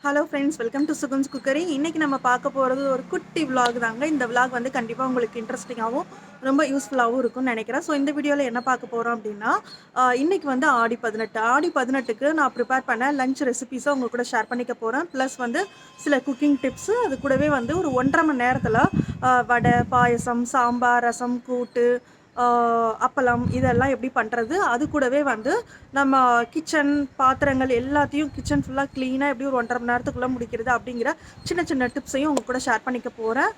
Hello friends, welcome to Sugan's cookery. இன்றைக்கி நம்ம பார்க்க போகிறது ஒரு குட்டி விலாக் தாங்க. இந்த விலாக் வந்து கண்டிப்பாக உங்களுக்கு இன்ட்ரெஸ்டிங்காகவும் ரொம்ப யூஸ்ஃபுல்லாகவும் இருக்கும்னு நினைக்கிறேன். ஸோ இந்த வீடியோவில் என்ன பார்க்க போகிறோம் அப்படின்னா, இன்றைக்கி வந்து ஆடி 18 நான் ப்ரிப்பேர் பண்ண லஞ்ச் ரெசிபீஸை உங்கள் கூட ஷேர் பண்ணிக்க போகிறேன். ப்ளஸ் வந்து சில குக்கிங் டிப்ஸு, அது கூடவே வந்து ஒரு 1.5 மணி நேரத்தில் வடை, பாயசம், சாம்பார், ரசம், கூட்டு, அப்பளம் இதெல்லாம் எப்படி பண்ணுறது, அது கூடவே வந்து நம்ம கிச்சன் பாத்திரங்கள் எல்லாத்தையும் கிச்சன் ஃபுல்லாக க்ளீனாக எப்படி ஒரு 1.5 மணி நேரத்துக்குள்ளே முடிக்கிறது அப்படிங்கிற சின்ன சின்ன டிப்ஸையும் உங்கள் கூட ஷேர் பண்ணிக்க போகிறேன்.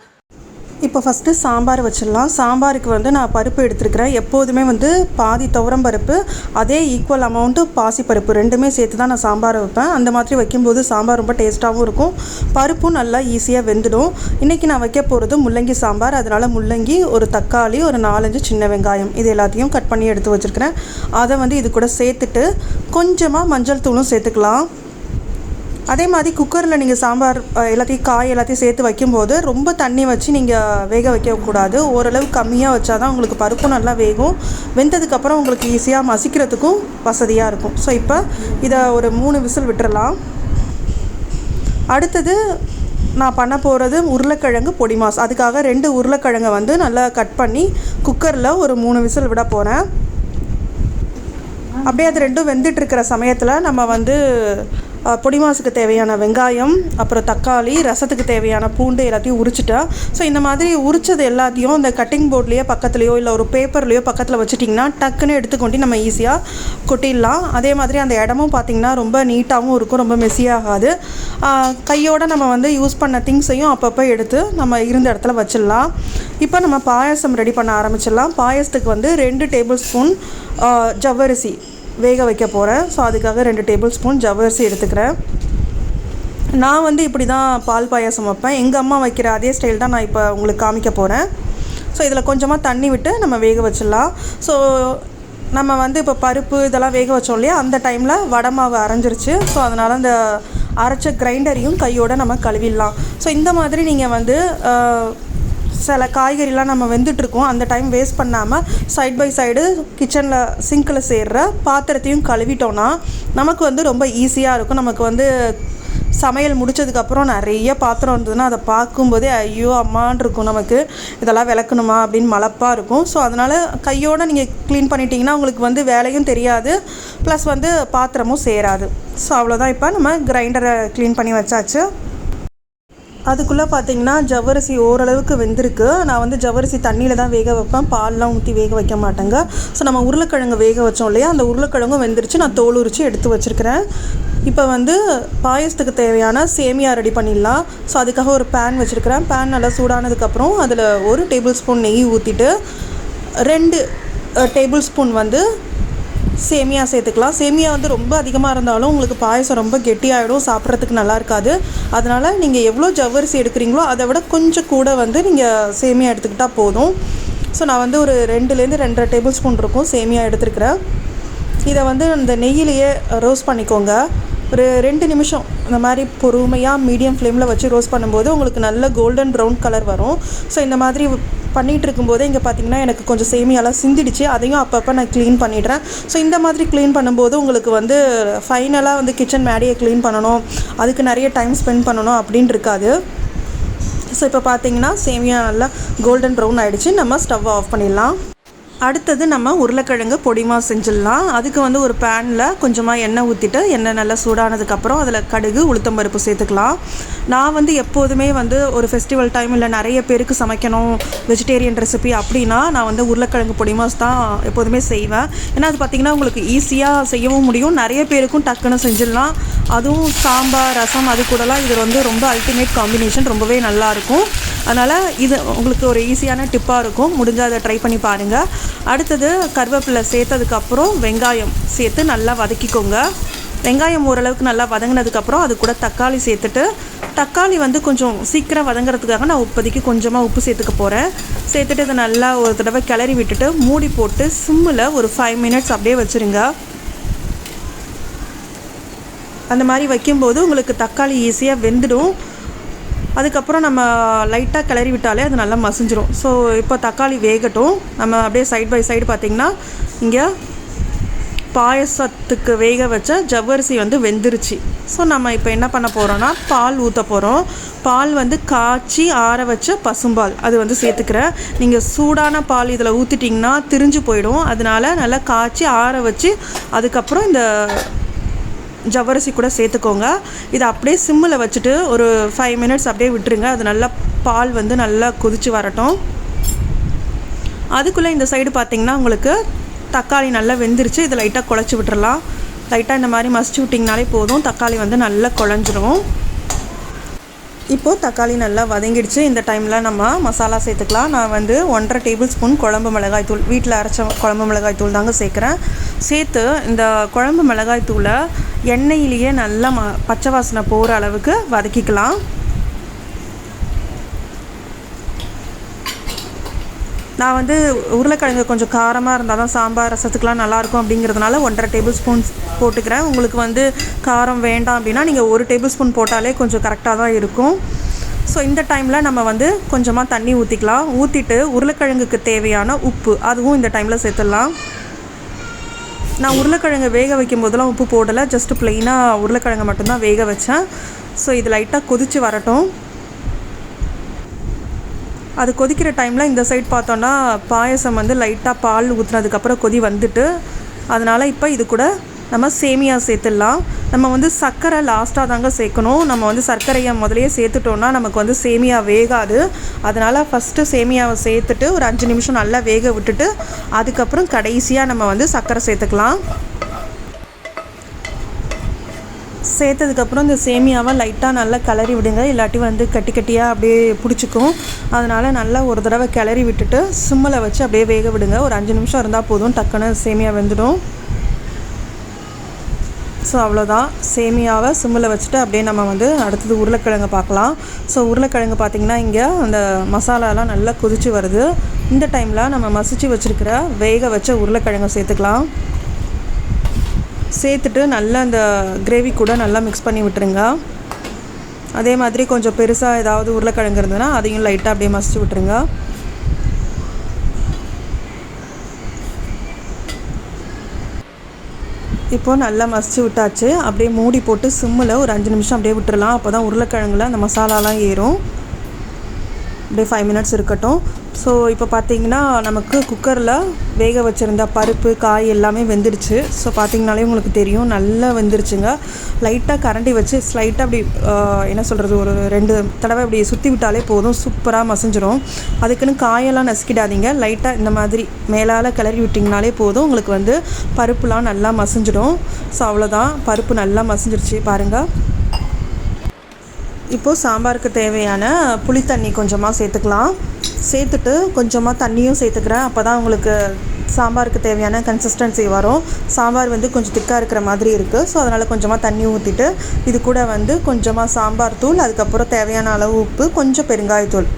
இப்போ ஃபஸ்ட்டு சாம்பார் வச்சிடலாம். சாம்பாருக்கு வந்து நான் பருப்பு எடுத்துருக்கிறேன். எப்போதுமே வந்து பாதி துவரம் பருப்பு, அதே ஈக்குவல் அமௌண்ட்டு பாசிப்பருப்பு, ரெண்டுமே சேர்த்து தான் நான் சாம்பார் வைப்பேன். அந்த மாதிரி வைக்கும்போது சாம்பார் ரொம்ப டேஸ்ட்டாகவும் இருக்கும், பருப்பும் நல்லா ஈஸியாக வெந்துடும். இன்றைக்கி நான் வைக்க போகிறது முள்ளங்கி சாம்பார். அதனால் முள்ளங்கி, ஒரு தக்காளி, ஒரு 4-5 சின்ன வெங்காயம், இது எல்லாத்தையும் கட் பண்ணி எடுத்து வச்சுருக்கிறேன். அதை வந்து இது கூட சேர்த்துட்டு கொஞ்சமாக மஞ்சள் தூளும் சேர்த்துக்கலாம். அதே மாதிரி குக்கரில் நீங்கள் சாம்பார் எல்லாத்தையும் சேர்த்து வைக்கும்போது ரொம்ப தண்ணி வச்சு நீங்கள் வேக வைக்கக்கூடாது. ஓரளவு கம்மியாக வச்சா தான் உங்களுக்கு பருப்பும் நல்லா வேகும். வெந்ததுக்கப்புறம் உங்களுக்கு ஈஸியாக மசிக்கிறதுக்கும் வசதியாக இருக்கும். ஸோ இப்போ இதை ஒரு 3 விசில் விட்டுறலாம். அடுத்தது நான் பண்ண போகிறது உருளைக்கிழங்கு பொடி மாஸ். அதுக்காக 2 உருளைக்கிழங்கை வந்து நல்லா கட் பண்ணி குக்கரில் ஒரு 3 விசில் விட போகிறேன். அப்படியே அது ரெண்டும் வெந்துட்டுருக்கிற சமயத்தில் நம்ம வந்து பொடி மாசுக்கு தேவையான வெங்காயம், அப்புறம் தக்காளி, ரசத்துக்கு தேவையான பூண்டு எல்லாத்தையும் உரிச்சிட்டேன். ஸோ இந்த மாதிரி உரிச்சது எல்லாத்தையும் இந்த கட்டிங் போர்ட்லேயோ பக்கத்துலையோ இல்லை ஒரு பேப்பர்லேயோ பக்கத்தில் வச்சுட்டிங்கன்னா டக்குன்னு எடுத்துக்கொண்டு நம்ம ஈஸியாக கொட்டிடலாம். அதே மாதிரி அந்த இடமும் பார்த்திங்கன்னா ரொம்ப நீட்டாகவும் இருக்கும், ரொம்ப மெஸ்ஸியாகாது. கையோடு நம்ம வந்து யூஸ் பண்ண திங்ஸையும் அப்பப்போ எடுத்து நம்ம இருந்த இடத்துல வச்சிடலாம். இப்போ நம்ம பாயசம் ரெடி பண்ண ஆரம்பிச்சிடலாம். பாயசத்துக்கு வந்து 2 டேபிள் ஸ்பூன் ஜவ்வரிசி வேக வைக்க போகிறேன். ஸோ அதுக்காக 2 டேபிள் ஸ்பூன் ஜவ்வரிசி எடுத்துக்கிறேன். நான் வந்து இப்படி தான் பால் பாயாசம் வைப்பேன். எங்கள் அம்மா வைக்கிற அதே ஸ்டைல் தான் நான் இப்போ உங்களுக்கு காமிக்க போகிறேன். ஸோ இதில் கொஞ்சமாக தண்ணி விட்டு நம்ம வேக வச்சிடலாம். ஸோ நம்ம வந்து இப்போ பருப்பு இதெல்லாம் வேக வச்சோம் இல்லையா, அந்த டைமில் வடை மாவு அரைஞ்சிருச்சு. ஸோ அதனால் அந்த அரைச்ச கிரைண்டரையும் கையோடு நம்ம கழுவிடலாம். ஸோ இந்த மாதிரி நீங்கள் வந்து சில காய்கறிலாம் நம்ம வெந்துட்டுருக்கோம், அந்த டைம் வேஸ்ட் பண்ணாமல் சைட் பை சைடு கிச்சனில் சிங்கில் சேர்கிற பாத்திரத்தையும் கழுவிட்டோன்னா நமக்கு வந்து ரொம்ப ஈஸியாக இருக்கும். நமக்கு வந்து சமையல் முடித்ததுக்கப்புறம் நிறைய பாத்திரம் இருந்ததுன்னா அதை பார்க்கும்போதே ஐயோ அம்மான் இருக்கும், நமக்கு இதெல்லாம் விளக்கணுமா அப்படின்னு மலப்பாக இருக்கும். ஸோ அதனால் கையோடு நீங்கள் க்ளீன் பண்ணிட்டீங்கன்னா உங்களுக்கு வந்து வேலையும் தெரியாது, ப்ளஸ் வந்து பாத்திரமும் சேராது. ஸோ அவ்வளோதான். இப்போ நம்ம கிரைண்டரை க்ளீன் பண்ணி வச்சாச்சு. அதுக்குள்ளே பார்த்திங்கன்னா ஜவ்வரிசி ஓரளவுக்கு வெந்திருக்கு. நான் வந்து ஜவ்வரிசி தண்ணியில் தான் வேக வைப்பேன், பால்லாம் ஊற்றி வேக வைக்க மாட்டேங்க. ஸோ நம்ம உருளைக்கிழங்கு வேக வச்சோம் இல்லையா, அந்த உருளைக்கிழங்கும் வெந்துருச்சு. நான் தோல் உரித்து எடுத்து வச்சுருக்கிறேன். இப்போ வந்து பாயசத்துக்கு தேவையான சேமியா ரெடி பண்ணிடலாம். ஸோ அதுக்காக ஒரு பேன் வச்சுருக்கிறேன். பேன் நல்லா சூடானதுக்கப்புறம் அதில் 1 டேபிள் ஸ்பூன் நெய் ஊற்றிட்டு 2 டேபிள் ஸ்பூன் வந்து சேமியா சேர்த்துக்கலாம். சேமியா வந்து ரொம்ப அதிகமாக இருந்தாலும் உங்களுக்கு பாயசம் ரொம்ப கெட்டியாகிடும், சாப்பிட்றதுக்கு நல்லா இருக்காது. அதனால் நீங்கள் எவ்வளோ ஜவ்வரிசி எடுக்கிறீங்களோ அதை விட கொஞ்சம் கூட வந்து நீங்கள் சேமியா எடுத்துக்கிட்டால் போதும். ஸோ நான் வந்து ஒரு 2லேருந்து 2.5 டேபிள் ஸ்பூன் இருக்கும் சேமியா எடுத்துருக்கிறேன். இதை வந்து இந்த நெய்யிலேயே ரோஸ்ட் பண்ணிக்கோங்க. ஒரு 2 நிமிஷம் இந்த மாதிரி பொறுமையாக மீடியம் ஃப்ளேமில் வச்சு ரோஸ்ட் பண்ணும்போது உங்களுக்கு நல்ல கோல்டன் ப்ரௌன் கலர் வரும். ஸோ இந்த மாதிரி பண்ணிகிட்டு இருக்கும்போதே இங்கே பார்த்திங்கன்னா எனக்கு கொஞ்சம் சேமியாலாம் சிந்திடுச்சு, அதையும் அப்பப்போ நான் க்ளீன் பண்ணிடுறேன். ஸோ இந்த மாதிரி க்ளீன் பண்ணும்போது உங்களுக்கு வந்து ஃபைனலாக வந்து கிச்சன் மேடையை க்ளீன் பண்ணணும், அதுக்கு நிறைய டைம் ஸ்பெண்ட் பண்ணணும் அப்படின்னு இருக்காது. ஸோ இப்போ பார்த்திங்கன்னா சேமியா நல்லா கோல்டன் ப்ரௌன் ஆகிடுச்சு. நம்ம ஸ்டவ் ஆஃப் பண்ணிடலாம். அடுத்தது நம்ம உருளைக்கிழங்கு பொடி மாஸ் செஞ்சிடலாம். அதுக்கு வந்து ஒரு பேனில் கொஞ்சமாக எண்ணெய் ஊற்றிட்டு எண்ணெய் நல்லா சூடானதுக்கப்புறம் அதில் கடுகு, உளுத்தம்பருப்பு சேர்த்துக்கலாம். நான் வந்து எப்போதுமே வந்து ஒரு ஃபெஸ்டிவல் டைம் இல்லை நிறைய பேருக்கு சமைக்கணும் வெஜிடேரியன் ரெசிபி அப்படின்னா நான் வந்து உருளைக்கிழங்கு பொடி மாஸ் தான் எப்போதுமே செய்வேன். ஏன்னா அது பார்த்திங்கன்னா உங்களுக்கு ஈஸியாக செய்யவும் முடியும், நிறைய பேருக்கும் டக்குன்னு செஞ்சிடலாம். அதுவும் சாம்பார், ரசம் அது கூடலாம் இது வந்து ரொம்ப அல்டிமேட் காம்பினேஷன், ரொம்பவே நல்லாயிருக்கும். அதனால் இது உங்களுக்கு ஒரு ஈஸியான டிப்பாக இருக்கும், முடிஞ்சால் அதை ட்ரை பண்ணி பாருங்கள். அடுத்தது கருவேப்பிலை சேர்த்ததுக்கப்புறம் வெங்காயம் சேர்த்து நல்லா வதக்கிக்கோங்க. வெங்காயம் ஓரளவுக்கு நல்லா வதங்கினதுக்கப்புறம் அது கூட தக்காளி சேர்த்துட்டு, தக்காளி வந்து கொஞ்சம் சீக்கிரம் வதங்கிறதுக்காக நான் இப்போதைக்கு கொஞ்சமாக உப்பு சேர்த்துக்க போகிறேன். சேர்த்துட்டு இதை நல்லா ஒரு தடவை கிளறி விட்டுட்டு மூடி போட்டு சிம்மில் ஒரு 5 மினிட்ஸ் அப்படியே வச்சுருங்க. அந்த மாதிரி வைக்கும்போது உங்களுக்கு தக்காளி ஈஸியாக வெந்துடும். அதுக்கப்புறம் நம்ம லைட்டாக கிளறி விட்டாலே அது நல்லா மசிஞ்சிரும். ஸோ இப்போ தக்காளி வேகட்டும். நம்ம அப்படியே சைட் பை சைடு பார்த்திங்கன்னா இங்கே பாயசத்துக்கு வேக வச்ச ஜவ்வரிசி வந்து வெந்துருச்சு. ஸோ நம்ம இப்போ என்ன பண்ண போகிறோன்னா பால் ஊற்ற போகிறோம். பால் வந்து காய்ச்சி ஆற வச்ச பசும்பால் அது வந்து சேர்த்துக்கிறேன். நீங்கள் சூடான பால் இதில் ஊற்றிட்டிங்கன்னா திரிஞ்சு போயிடும். அதனால நல்லா காய்ச்சி ஆற வச்சு அதுக்கப்புறம் இந்த ஜவ்வரிசி கூட சேர்த்துக்கோங்க. இதை அப்படியே சிம்மில் வச்சுட்டு ஒரு 5 மினிட்ஸ் அப்படியே விட்டுருங்க. அது நல்லா பால் வந்து நல்லா கொதித்து வரட்டும். அதுக்குள்ளே இந்த சைடு பார்த்திங்கன்னா உங்களுக்கு தக்காளி நல்லா வெந்துருச்சு. இதை லைட்டாக குழச்சி விட்டுறலாம். லைட்டாக இந்த மாதிரி மசிச்சு விட்டிங்கனாலே போதும். தக்காளி வந்து நல்லா குழஞ்சிரும். இப்போது தக்காளி நல்லா வதங்கிடுச்சு. இந்த டைமில் நம்ம மசாலா சேர்த்துக்கலாம். நான் வந்து 1.5 டேபிள் ஸ்பூன் குழம்பு மிளகாய் தூள், வீட்டில் அரைச்ச குழம்பு மிளகாய் தூள் தாங்க சேர்க்குறேன். சேர்த்து இந்த குழம்பு மிளகாய் தூளை எண்ணெயிலேயே நல்லா பச்சை வாசனை போகிற அளவுக்கு வதக்கிக்கலாம். நான் வந்து உருளைக்கிழங்கு கொஞ்சம் காரமாக இருந்தால் தான் சாம்பார் ரசத்துக்கெலாம் நல்லாயிருக்கும் அப்படிங்கிறதுனால 1.5 டேபிள் ஸ்பூன் போட்டுக்கிறேன். உங்களுக்கு வந்து காரம் வேண்டாம் அப்படின்னா நீங்கள் 1 டேபிள் ஸ்பூன் போட்டாலே கொஞ்சம் கரெக்டாக தான் இருக்கும். ஸோ இந்த டைமில் நம்ம வந்து கொஞ்சமாக தண்ணி ஊற்றிக்கலாம். ஊற்றிட்டு உருளைக்கிழங்குக்கு தேவையான உப்பு அதுவும் இந்த டைமில் சேர்த்துடலாம். நான் உருளைக்கிழங்கு வேக வைக்கும் போதெல்லாம் உப்பு போடலை. ஜஸ்ட்டு ப்ளெயினாக உருளைக்கிழங்கு மட்டும்தான் வேக வச்சேன். ஸோ இது லைட்டாக கொதித்து வரட்டும். அது கொதிக்கிற டைமில் இந்த சைட் பார்த்தோன்னா பாயசம் வந்து லைட்டாக பால் ஊற்றுனதுக்கப்புறம் கொதி வந்துட்டு, அதனால் இப்போ இது கூட நம்ம சேமியா சேர்த்துடலாம். நம்ம வந்து சர்க்கரை லாஸ்ட்டாக தாங்க சேர்க்கணும். நம்ம வந்து சர்க்கரையை முதலையே சேர்த்துட்டோன்னா நமக்கு வந்து சேமியா வேகாது. அதனால் ஃபஸ்ட்டு சேமியாவை சேர்த்துட்டு ஒரு 5 நிமிஷம் நல்லா வேக விட்டுட்டு அதுக்கப்புறம் கடைசியாக நம்ம வந்து சர்க்கரை சேர்த்துக்கலாம். சேர்த்ததுக்கப்புறம் இந்த சேமியாவை லைட்டாக நல்லா கிளறி விடுங்க. இல்லாட்டி வந்து கட்டி கட்டியாக அப்படியே பிடிச்சிக்கும். அதனால் நல்லா ஒரு தடவை கிளறி விட்டுட்டு சிம்மில் வச்சு அப்படியே வேக விடுங்க. ஒரு 5 நிமிஷம் இருந்தால் போதும், டக்குன்னு சேமியா வெந்துடும். ஸோ அவ்வளோதான். சேமியாவை சிம்மில் வச்சுட்டு அப்படியே நம்ம வந்து அடுத்தது உருளைக்கிழங்கு பார்க்கலாம். ஸோ உருளைக்கிழங்கு பார்த்திங்கன்னா இங்கே அந்த மசாலாலாம் நல்லா கொதித்து வருது. இந்த டைமில் நம்ம மசிச்சு வச்சுருக்கிற வேக வச்ச உருளைக்கிழங்கு சேர்த்துக்கலாம். சேர்த்துட்டு நல்லா அந்த கிரேவி கூட நல்லா மிக்ஸ் பண்ணி விட்டுருங்க. அதே மாதிரி கொஞ்சம் பெருசாக ஏதாவது உருளைக்கிழங்கு இருந்ததுன்னா அதையும் லைட்டாக அப்படியே மசிச்சு விட்டுருங்க. இப்போது நல்லா மசிச்சு விட்டாச்சு. அப்படியே மூடி போட்டு சிம்மில் ஒரு 5 நிமிஷம் அப்படியே விட்டுறலாம். அப்போ தான் உருளைக்கிழங்குல அந்த மசாலாலாம் ஏறும். அப்படியே 5 மினிட்ஸ் இருக்கட்டும். ஸோ இப்போ பார்த்திங்கன்னா நமக்கு குக்கரில் வேக வச்சுருந்த பருப்பு காய் எல்லாமே வெந்துடுச்சு. ஸோ பார்த்திங்கனாலே உங்களுக்கு தெரியும் நல்லா வெந்துருச்சுங்க. லைட்டாக கரண்டி வச்சு ஸ்லைட்டாக அப்படி என்ன சொல்கிறது ஒரு 2 தடவை இப்படி சுற்றி விட்டாலே போதும், சூப்பராக மசிஞ்சிரும். அதுக்குன்னு காயெல்லாம் நசுக்கிடாதீங்க. லைட்டாக இந்த மாதிரி மேலால் கிளறி விட்டிங்கனாலே போதும், உங்களுக்கு வந்து பருப்புலாம் நல்லா மசிஞ்சிடும். ஸோ அவ்வளோதான், பருப்பு நல்லா மசிஞ்சிருச்சு பாருங்கள். இப்போது சாம்பாருக்கு தேவையான புளி தண்ணி கொஞ்சமாக சேர்த்துக்கலாம். சேர்த்துட்டு கொஞ்சமாக தண்ணியும் சேர்த்துக்கிறேன். அப்போ தான் உங்களுக்கு சாம்பாருக்கு தேவையான கன்சிஸ்டன்சி வரும். சாம்பார் வந்து கொஞ்சம் திக்காக இருக்கிற மாதிரி இருக்குது. ஸோ அதனால் கொஞ்சமாக தண்ணி ஊற்றிட்டு இது கூட வந்து கொஞ்சமாக சாம்பார் தூள், அதுக்கப்புறம் தேவையான அளவு உப்பு, கொஞ்சம் பெருங்காயத்தூள்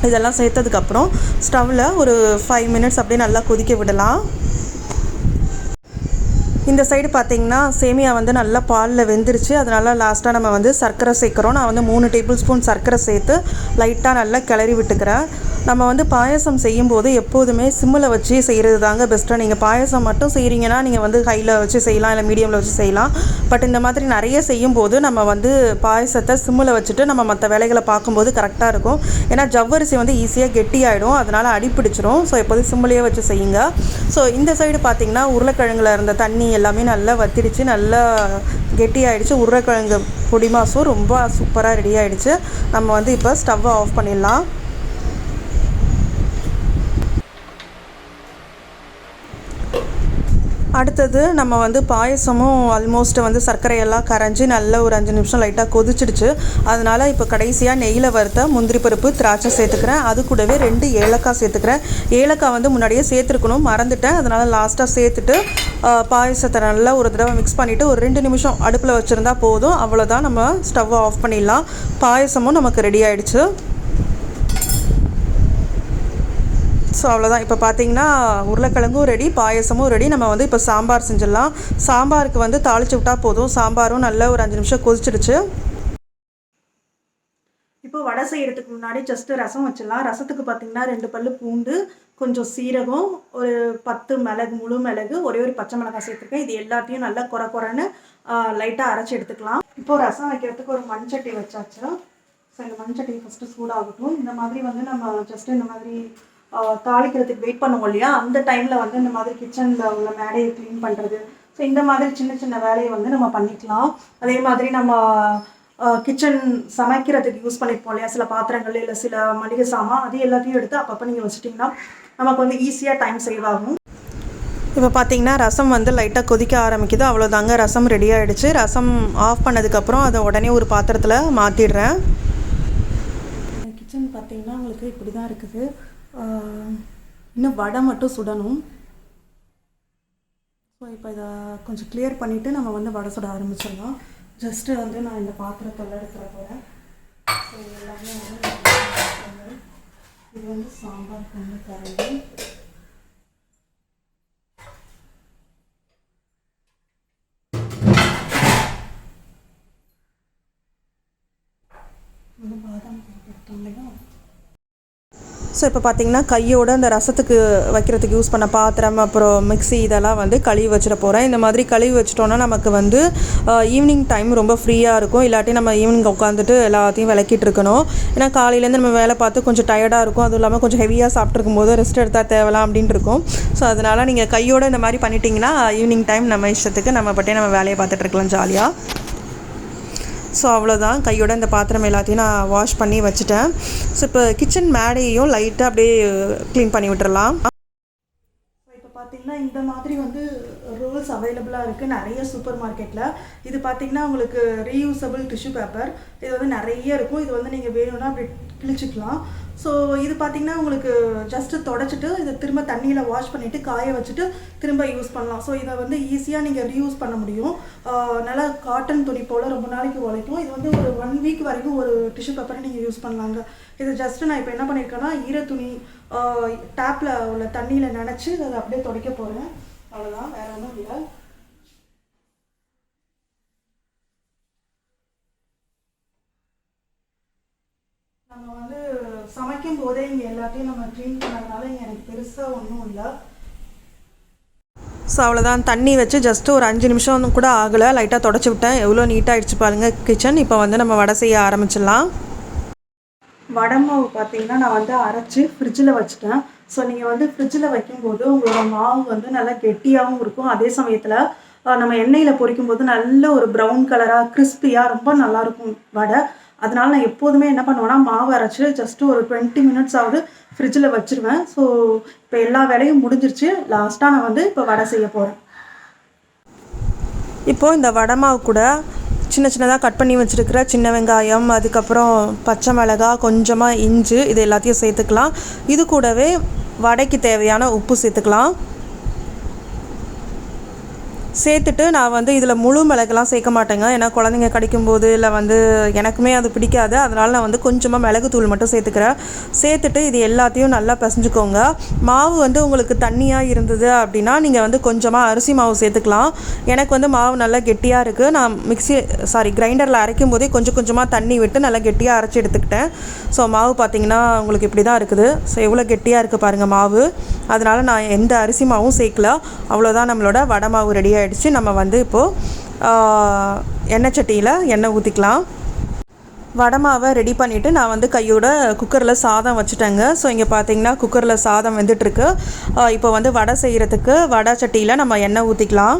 இதெல்லாம் சேர்த்ததுக்கப்புறம் ஸ்டவ்வில் ஒரு 5 மினிட்ஸ் அப்படியே நல்லா கொதிக்க விடலாம். இந்த சைடு பார்த்திங்கன்னா சேமியா வந்து நல்லா பாலில் வெந்துருச்சு. அதனால் லாஸ்ட்டாக நம்ம வந்து சர்க்கரை சேர்க்குறோம். நான் வந்து 3 டேபிள் ஸ்பூன் சர்க்கரை சேர்த்து லைட்டாக நல்லா கிளறி விட்டுக்கிறேன். நம்ம வந்து பாயசம் செய்யும்போது எப்போதுமே சிம்மில் வச்சு செய்கிறது தாங்க பெஸ்ட்டாக. நீங்கள் பாயசம் மட்டும் செய்கிறீங்கன்னா நீங்கள் வந்து ஹையில் வச்சு செய்யலாம், இல்லை மீடியமில் வச்சு செய்யலாம். பட் இந்த மாதிரி நிறைய செய்யும்போது நம்ம வந்து பாயசத்தை சிம்மில் வச்சுட்டு நம்ம மற்ற வேலைகளை பார்க்கும்போது கரெக்டாக இருக்கும். ஏன்னா ஜவ்வரிசி வந்து ஈஸியாக கெட்டியாகிடும், அதனால் அடிப்பிடிச்சிரும். ஸோ எப்போதும் சிம்மிலேயே வச்சு செய்யுங்க. ஸோ இந்த சைடு பார்த்திங்கன்னா உருளைக்கிழங்குல இருந்த தண்ணி எல்லாமே நல்லா வத்திடுச்சு, நல்லா கெட்டி ஆகிடுச்சு. உருளைக்கிழங்கு பொடி மாசும் ரொம்ப சூப்பராக ரெடி ஆகிடுச்சு. நம்ம வந்து இப்போ ஸ்டவ்வை ஆஃப் பண்ணிடலாம். அடுத்தது நம்ம வந்து பாயசமும் ஆல்மோஸ்ட் வந்து சர்க்கரையெல்லாம் கரைஞ்சி நல்லா ஒரு 5 நிமிஷம் லைட்டாக கொதிச்சிடுச்சு. அதனால் இப்போ கடைசியாக நெய்யில் வறுத்த முந்திரி பருப்பு திராட்சை சேர்த்துக்கிறேன். அது கூடவே 2 ஏலக்காய் சேர்த்துக்கிறேன். ஏலக்காய் வந்து முன்னாடியே சேர்த்துருக்கணும், மறந்துட்டேன். அதனால் லாஸ்ட்டாக சேர்த்துட்டு பாயசத்தை நல்லா ஒரு தடவை மிக்ஸ் பண்ணிவிட்டு ஒரு 2 நிமிஷம் அடுப்பில் வச்சுருந்தா போதும். அவ்வளோதான், நம்ம ஸ்டவ்வை ஆஃப் பண்ணிடலாம். பாயசமும் நமக்கு ரெடி ஆகிடுச்சு. ஸோ அவ்வளோதான். இப்போ பார்த்தீங்கன்னா உருளைக்கிழங்கும் ரெடி, பாயசமும் ரெடி. நம்ம வந்து இப்போ சாம்பார் செஞ்சிடலாம். சாம்பாருக்கு வந்து தாளித்து விட்டால் போதும். சாம்பாரும் நல்லா ஒரு 5 நிமிஷம் கொதிச்சிடுச்சு. இப்போ வடை செய்கிறதுக்கு முன்னாடி ஜஸ்ட்டு ரசம் வச்சிடலாம். ரசத்துக்கு பார்த்திங்கன்னா 2 பல்லு பூண்டு, கொஞ்சம் சீரகம், ஒரு 10 மிளகு, முழு மிளகு, ஒரே ஒரு பச்சை மிளகாய் சேர்த்துருக்கேன். இது எல்லாத்தையும் நல்லா கொரன்னு லைட்டாக அரைச்சி எடுத்துக்கலாம். இப்போது ரசம் வைக்கிறதுக்கு ஒரு மண்சட்டி வச்சாச்சு. ஸோ இந்த மண்சட்டி ஃபஸ்ட்டு சூடாகட்டும். இந்த மாதிரி வந்து நம்ம ஜஸ்ட்டு இந்த மாதிரி தாளிக்கிறதுக்கு வெயிட் பண்ணுவோம் இல்லையா, அந்த டைமில் வந்து இந்த மாதிரி கிச்சனில் உள்ள மேடையை க்ளீன் பண்ணுறது, ஸோ இந்த மாதிரி சின்ன சின்ன வேலையை வந்து நம்ம பண்ணிக்கலாம். அதே மாதிரி நம்ம கிச்சன் சமைக்கிறதுக்கு யூஸ் பண்ணியிருப்போம் இல்லையா, சில பாத்திரங்கள் இல்லை சில மளிகை சாமான், அது எல்லாத்தையும் எடுத்து அப்பப்போ நீங்கள் வச்சுட்டிங்கன்னா நமக்கு வந்து ஈஸியாக டைம் சேவ் ஆகும். இப்போ பார்த்தீங்கன்னா ரசம் வந்து லைட்டாக கொதிக்க ஆரம்பிக்குது. அவ்வளோதாங்க, ரசம் ரெடி ஆகிடுச்சு. ரசம் ஆஃப் பண்ணதுக்கப்புறம் அதை உடனே ஒரு பாத்திரத்தில் மாற்றிடுறேன். கிச்சன் பார்த்தீங்கன்னா உங்களுக்கு இப்படி தான் இருக்குது. இன்னும் வடை மட்டும் சுடணும். ஸோ இப்போ இதை கொஞ்சம் கிளியர் பண்ணிவிட்டு நம்ம வந்து வடை சுட ஆரம்பிச்சிடலாம். ஜஸ்ட்டு வந்து நான் இந்த பாத்திரத்தில் எடுத்துகிற போகிறேன். ஸோ எல்லாமே வந்து இது வந்து சாம்பார் வந்து கரண்டி, வந்து பாதாம் போட்டுருக்கோம் இல்லையா. ஸோ இப்போ பார்த்தீங்கன்னா கையோடு அந்த ரசத்துக்கு வைக்கிறதுக்கு யூஸ் பண்ண பாத்திரம் அப்புறம் மிக்ஸி இதெல்லாம் வந்து கழுவி வச்சிட போகிறேன். இந்த மாதிரி கழுவி வச்சிட்டோன்னா நமக்கு வந்து ஈவினிங் டைம் ரொம்ப ஃப்ரீயாக இருக்கும். இல்லாட்டி நம்ம ஈவினிங் உட்காந்துட்டு எல்லாத்தையும் விளக்கிட்டு இருக்கணும். ஏன்னா காலையிலேருந்து நம்ம வேலை பார்த்து கொஞ்சம் டயர்டாக இருக்கும். அதுவும் இல்லாமல் கொஞ்சம் ஹெவியாக சாப்பிட்ருக்கும் போது ரெஸ்ட் எடுத்தால் தேவலாம் அப்படின்ட்டு இருக்கும். ஸோ அதனால் நீங்கள் கையோடு இந்த மாதிரி பண்ணிட்டீங்கன்னா ஈவினிங் டைம் நம்ம இஷ்டத்துக்கு நம்ம பட்டே நம்ம வேலையை பார்த்துட்டு இருக்கலாம் ஜாலியாக. ஸோ அவ்வளோதான், கையோட இந்த பாத்திரம் எல்லாத்தையும் நான் வாஷ் பண்ணி வச்சுட்டேன். ஸோ இப்போ கிச்சன் மேடையையும் லைட்டாக அப்படியே க்ளீன் பண்ணி விட்டுறலாம். ஸோ இப்போ பார்த்தீங்கன்னா இந்த மாதிரி வந்து ரோல்ஸ் அவைலபிளாக இருக்குது நிறைய சூப்பர் மார்க்கெட்டில். இது பார்த்தீங்கன்னா உங்களுக்கு ரீயூசபிள் டிஷ்யூ பேப்பர், இது வந்து நிறைய இருக்கும். இது வந்து நீங்கள் வேணும்னா அப்படி கிழிச்சிக்கலாம். ஸோ இது பார்த்திங்கன்னா உங்களுக்கு ஜஸ்ட்டு தொடச்சிட்டு இதை திரும்ப தண்ணியில் வாஷ் பண்ணிவிட்டு காய வச்சுட்டு திரும்ப யூஸ் பண்ணலாம். ஸோ இதை வந்து ஈஸியாக நீங்கள் ரீயூஸ் பண்ண முடியும். நல்லா காட்டன் துணி போல் ரொம்ப நாளைக்கு உழைக்கும். இது வந்து ஒரு 1 வீக் வரைக்கும் ஒரு டிஷ்யூ பேப்பரை நீங்கள் யூஸ் பண்ணலாங்க. இது ஜஸ்ட்டு நான் இப்போ என்ன பண்ணியிருக்கேன்னா ஈர துணி டேப்பில் உள்ள தண்ணியில் நினச்சி அதை அப்படியே துடைக்க போகிறேன். அவ்வளோதான், வேறு ஒன்றும் இல்லை. நம்ம வந்து சமைக்கும் போதே இங்கே எல்லாத்தையும் நம்ம க்ளீன் பண்ணதுனால இங்கே எனக்கு பெருசாக ஒன்றும் இல்லை. ஸோ அவ்வளோதான், தண்ணி வச்சு ஜஸ்ட்டு ஒரு 5 நிமிஷம் கூட ஆகலை, லைட்டாக தொடச்சி விட்டேன். எவ்வளோ நீட்டாகிடுச்சு பாருங்கள் கிச்சன். இப்போ வந்து நம்ம வடை செய்ய ஆரம்பிச்சிடலாம். வடை மாவு பார்த்தீங்கன்னா நான் வந்து அரைச்சி ஃப்ரிட்ஜில் வச்சுட்டேன். ஸோ நீங்கள் வந்து ஃப்ரிட்ஜில் வைக்கும்போது உங்களோட மாவு வந்து நல்லா கெட்டியாகவும் இருக்கும். அதே சமயத்தில் நம்ம எண்ணெயில் பொரிக்கும் போது நல்ல ஒரு ப்ரௌன் கலராக கிறிஸ்பியாக ரொம்ப நல்லாயிருக்கும் வடை. அதனால் நான் எப்போதுமே என்ன பண்ணுவேன்னா மாவு அரைச்சி ஜஸ்ட்டு ஒரு 20 மினிட்ஸ் ஆகுது ஃப்ரிட்ஜில் வச்சுருவேன். ஸோ இப்போ எல்லா வேலையும் முடிஞ்சிருச்சு. லாஸ்ட்டாக நான் வந்து இப்போ வடை செய்ய போகிறேன். இப்போது இந்த வடை மாவு கூட சின்ன சின்னதாக கட் பண்ணி வச்சுருக்கிற சின்ன வெங்காயம், அதுக்கப்புறம் பச்சை மிளகாய், கொஞ்சமாக இஞ்சி, இது எல்லாத்தையும் சேர்த்துக்கலாம். இது கூடவே வடைக்கு தேவையான உப்பு சேர்த்துக்கலாம். சேர்த்துட்டு நான் வந்து இதில் முழு மிளகுலாம் சேர்க்க மாட்டேங்க. ஏன்னா குழந்தைங்க கடிக்கும்போது இல்லை வந்து எனக்குமே அது பிடிக்காது. அதனால் நான் வந்து கொஞ்சமாக மிளகுத்தூள் மட்டும் சேர்த்துக்கிறேன். சேர்த்துட்டு இது எல்லாத்தையும் நல்லா பிசைஞ்சுக்கோங்க. மாவு வந்து உங்களுக்கு தண்ணியாக இருந்தது அப்படின்னா நீங்கள் வந்து கொஞ்சமாக அரிசி மாவு சேர்த்துக்கலாம். எனக்கு வந்து மாவு நல்லா கெட்டியாக இருக்குது. நான் கிரைண்டரில் அரைக்கும் போதே கொஞ்சம் கொஞ்சமாக தண்ணி விட்டு நல்லா கெட்டியாக அரைச்சி எடுத்துக்கிட்டேன். ஸோ மாவு பார்த்திங்கன்னா உங்களுக்கு இப்படி தான் இருக்குது. ஸோ எவ்வளோ கெட்டியாக இருக்குது பாருங்கள் மாவு. அதனால் நான் எந்த அரிசி மாவும் சேர்க்கல. அவ்வளோதான், நம்மளோட வடை மாவு ரெடி ஆகிடுச்சு. நம்ம வந்து இப்போது எண்ணெய் சட்டியில் எண்ணெய் ஊற்றிக்கலாம். வடை மாவை ரெடி பண்ணிவிட்டு நான் வந்து கையோட குக்கரில் சாதம் வச்சுட்டேங்க. ஸோ இங்கே பார்த்தீங்கன்னா குக்கரில் சாதம் வெந்துட்டுருக்கு. இப்போ வந்து வடை செய்கிறதுக்கு வடை சட்டியில் நம்ம எண்ணெய் ஊற்றிக்கலாம்.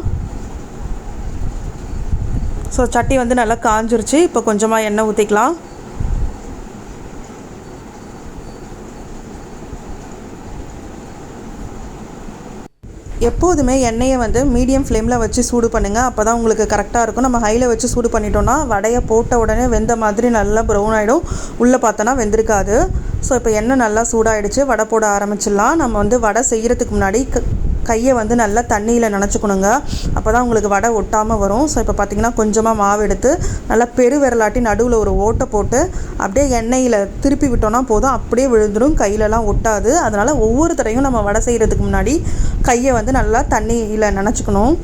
ஸோ சட்டி வந்து நல்லா காஞ்சிருச்சு. இப்போ கொஞ்சமாக எண்ணெய் ஊற்றிக்கலாம். எப்போதுமே எண்ணெயை வந்து மீடியம் ஃப்ளேமில் வச்சு சூடு பண்ணுங்கள். அப்போ தான் உங்களுக்கு கரெக்டாக இருக்கும். நம்ம ஹையில் வச்சு சூடு பண்ணிட்டோன்னா வடையை போட்ட உடனே வெந்த மாதிரி நல்லா ப்ரௌன் ஆகிடும், உள்ளே பார்த்தோன்னா வெந்திருக்காது. ஸோ இப்போ எண்ணெய் நல்லா சூடாகிடுச்சு, வடை போட ஆரம்பிச்சிடலாம். நம்ம வந்து வடை செய்கிறதுக்கு முன்னாடி கையை வந்து நல்லா தண்ணியில் நனைச்சிக்கணுங்க. அப்போ தான் உங்களுக்கு வடை ஒட்டாமல் வரும். ஸோ இப்போ பார்த்திங்கன்னா கொஞ்சமாக மாவு எடுத்து நல்லா பெருவிரலாட்டி நடுவில் ஒரு ஓட்டை போட்டு அப்படியே எண்ணெயில் திருப்பி விட்டோன்னா போதும், அப்படியே விழுந்துடும், கையிலலாம் ஒட்டாது. அதனால் ஒவ்வொரு தடையும் நம்ம வடை செய்கிறதுக்கு முன்னாடி கையை வந்து நல்லா தண்ணியில் நனைச்சிக்கணும்.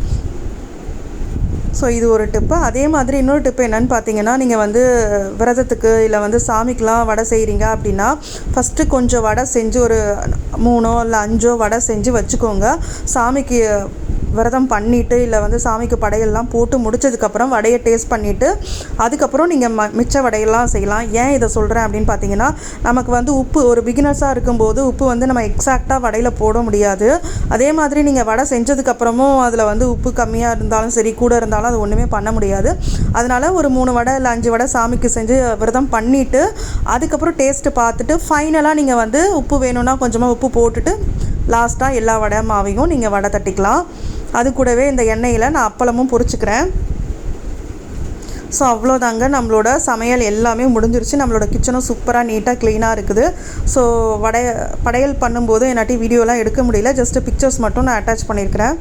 ஸோ இது ஒரு டிப்பு. அதே மாதிரி இன்னொரு டிப்பு என்னென்னு பார்த்தீங்கன்னா, நீங்கள் வந்து விரதத்துக்கு இல்லை வந்து சாமிக்கெலாம் வடை செய்கிறீங்க அப்படின்னா, ஃபஸ்ட்டு கொஞ்சம் வடை செஞ்சு ஒரு 3 இல்லை 5 வடை செஞ்சு வச்சுக்கோங்க. சாமிக்கு விரதம் பண்ணிவிட்டு இல்லை வந்து சாமிக்கு படையெல்லாம் போட்டு முடித்ததுக்கப்புறம் வடையை டேஸ்ட் பண்ணிவிட்டு அதுக்கப்புறம் நீங்கள் மிச்ச வடையெல்லாம் செய்யலாம். ஏன் இதை சொல்கிறேன் அப்படின்னு பார்த்தீங்கன்னா, நமக்கு வந்து உப்பு ஒரு பிகினர்ஸாக இருக்கும்போது உப்பு வந்து நம்ம எக்ஸாக்டாக வடையில் போட முடியாது. அதே மாதிரி நீங்கள் வடை செஞ்சதுக்கப்புறமும் அதில் வந்து உப்பு கம்மியாக இருந்தாலும் சரி, கூட இருந்தாலும் அது ஒன்றுமே பண்ண முடியாது. அதனால் ஒரு 3 வடை இல்லை 5 வடை சாமிக்கு செஞ்சு விரதம் பண்ணிவிட்டு அதுக்கப்புறம் டேஸ்ட்டு பார்த்துட்டு ஃபைனலாக நீங்கள் வந்து உப்பு வேணும்னா கொஞ்சமாக உப்பு போட்டுட்டு லாஸ்ட்டாக எல்லா வடை மாவையும் நீங்கள் வடை தட்டிக்கலாம். அது கூடவே இந்த எண்ணெயில் நான் அப்பளமும் பொரிச்சுக்கிறேன். ஸோ அவ்வளோதாங்க, நம்மளோட சமையல் எல்லாமே முடிஞ்சிருச்சு. நம்மளோட கிச்சனும் சூப்பராக நீட்டாக க்ளீனாக இருக்குது. ஸோ படையல் பண்ணும்போது என்னாட்டி வீடியோலாம் எடுக்க முடியல, ஜஸ்ட்டு பிக்சர்ஸ் மட்டும் நான் அட்டாச் பண்ணியிருக்கிறேன்.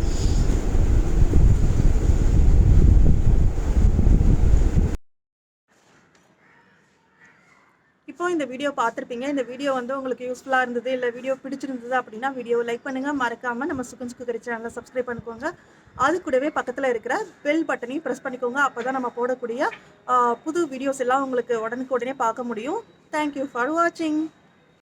இப்போ இந்த வீடியோ பார்த்துருப்பீங்க. இந்த வீடியோ வந்து உங்களுக்கு யூஸ்ஃபுல்லாக இருந்தது இல்லை வீடியோ பிடிச்சிருந்தது அப்படின்னா வீடியோவை லைக் பண்ணுங்கள். மறக்காமல் நம்ம சுகன்ஸ் குக்கரி சேனலை சப்ஸ்கிரைப் பண்ணிக்கோங்க. அது கூடவே பக்கத்தில் இருக்கிற பெல் பட்டனையும் ப்ரெஸ் பண்ணிக்கோங்க. அப்போ தான் நம்ம போடக்கூடிய புது வீடியோஸ் எல்லாம் உங்களுக்கு உடனுக்குடனே பார்க்க முடியும். தேங்க்யூ ஃபார் வாட்சிங்.